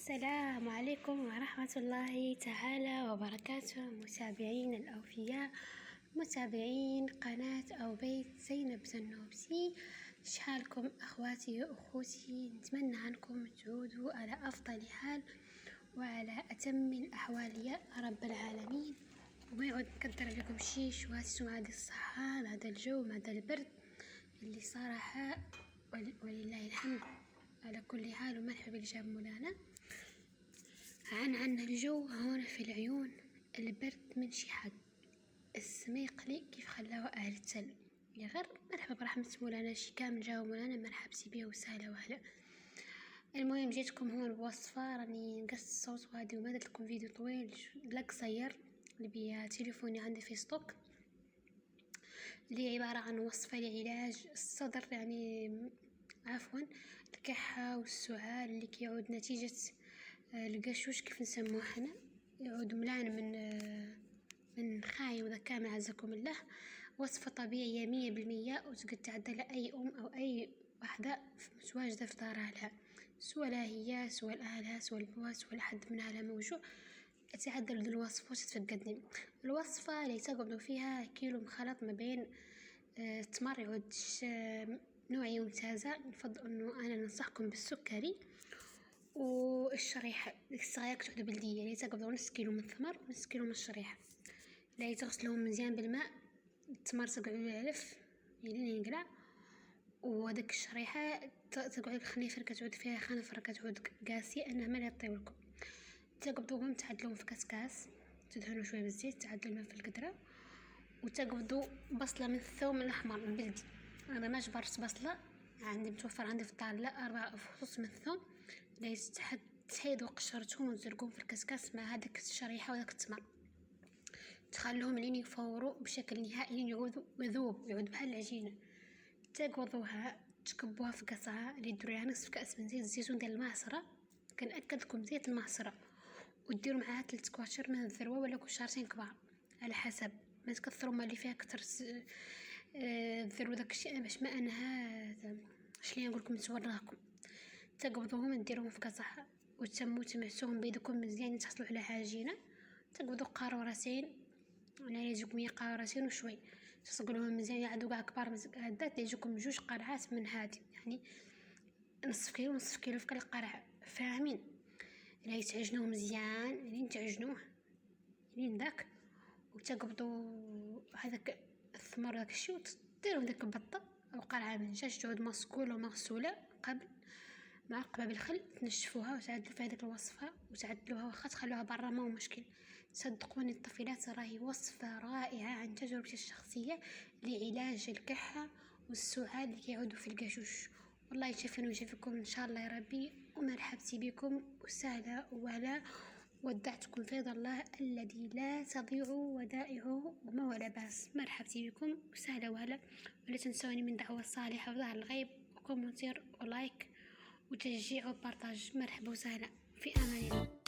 السلام عليكم ورحمة الله تعالى وبركاته، متابعين الأوفياء، متابعين قناة أو بيت زينب زنوبسي. شحالكم أخواتي وأخوتي؟ نتمنى عنكم تعودوا على أفضل حال وعلى أتم الأحوال يا رب العالمين، وما يعود نقدر لكم شي شواتكم هذه الصحة مع هذا الجو مع هذا البرد اللي صراحة ولله الحمد على كل حال. ومرحبا باللي جاب مولانا. عنا الجو هون في العيون، البرد من شي حد، السميقلي كيف خلاوه أهل التل يا غير. مرحبا برحمة مولانا، شي كامل جاو مولانا، مرحبا بيه وسهلا وهلا. المهم جيتكم هون بوصفة، راني نقص الصوت وهادي وما درت لكم فيديو طويل لا قصير اللي بيا تليفوني عندي في ستوك، اللي عبارة عن وصفة لعلاج الصدر، يعني عفوا الكحة والسعال اللي كيعود نتيجة القشوش كيف نسموه احنا، يعود ملان من خاي وذكاء ما عزكم الله. وصفة طبيعية 100%، وتقدر تعدلها أي أم أو أي واحدة متواجدة في دارها لها، سواء لا هي سواء أهلها سواء البوات سواء لحد من أهلها موجود، تعدل الوصفة وتتفقدني. الوصفة اللي تقبلوا فيها كيلو مخلط ما بين تمر، يعود نوعية ممتازة. نفضل انه انا ننصحكم بالسكري والشريحة الصغيرة تعود بلدية، يعني تقبلوا نص كيلو من الثمر ونص كيلو من الشريحة، لا تغسلهم مزيان بالماء. التمر تقعدوا يعلف يعني ينقلع، وهذاك الشريحة تقعد الخنيفر كتعود فيها خنفر كتعود قاسية انها ما يطيب لكم. تقبضوهم تعدلوهم في كاس، تدهنوا شوية بالزيت، تعدلوا الماء في القدرة، وتقبضوا بصلة من الثوم الأحمر البلدي. أنا ما جبرت بصلة، عندي متوفر عندي في الدار، لا 4 فصوص من الثوم، ليس تحيدوا قشرتهم وتزرقوهم في الكاس مع هذيك الشريحة وذاك التمر، تخلوهم لين يفوروا بشكل نهائي، لين يعودوا يذوب، يعود بحال العجينة. تقبضوها تكبوها في قصعة اللي تديروا لها نصف كأس من زيت الزيتون ديال المعصرة، كنأكد لكم زيت المعصرة، وديروا معها 3 كواشر من الذروة ولا كوشارتين كبار على حسب، ما تكثروا ما اللي فيها كتر الذروة داك الشيء باش ما انها شلي نقول لكم نوريكم. تقبضوهم ديروهم في قصعة وتسموا تمعسوهم بيدكم مزيان تحصلوا على عجينة. تقبضوا قارورتين، انا يجيكم 100 قارورتين وشوي، تصقلوهم مزيان يعدوا كاع كبار هادات، يجيكم 2 قرعات من هادي، يعني نصف كيلو في كل قرعة، فاهمين؟ يعني تعجنوه مزيان لين تعجنوه لين ذاك، وتقبضوا هذاك الثمر داك الشيء وتديروا داك البطة او قرعة من دجاج تعود مسكولة ومغسولة قبل معقبة بالخل، تنشفوها وتعدلوا في هذيك الوصفة وتعدلوها، واخا تخلوها برا ما هو مشكل. صدقوني الطفيلات راهي وصفة رائعة عن تجربتي الشخصية لعلاج الكحة والسعال اللي يعودوا في القشوش. والله يشفينا ويشفيكم ان شاء الله يا ربي، ومرحبتي بكم وسهلا وهلا. ودعتكم في الله الذي لا تضيع ودائعه وما ولا باس. مرحبتي بكم وسهلا وهلا، ولا تنسوني من دعوة صالحة وظهر الغيب وكومنتير ولايك وتشجيع وبارتاج. مرحبا وسهلا، في امان الله.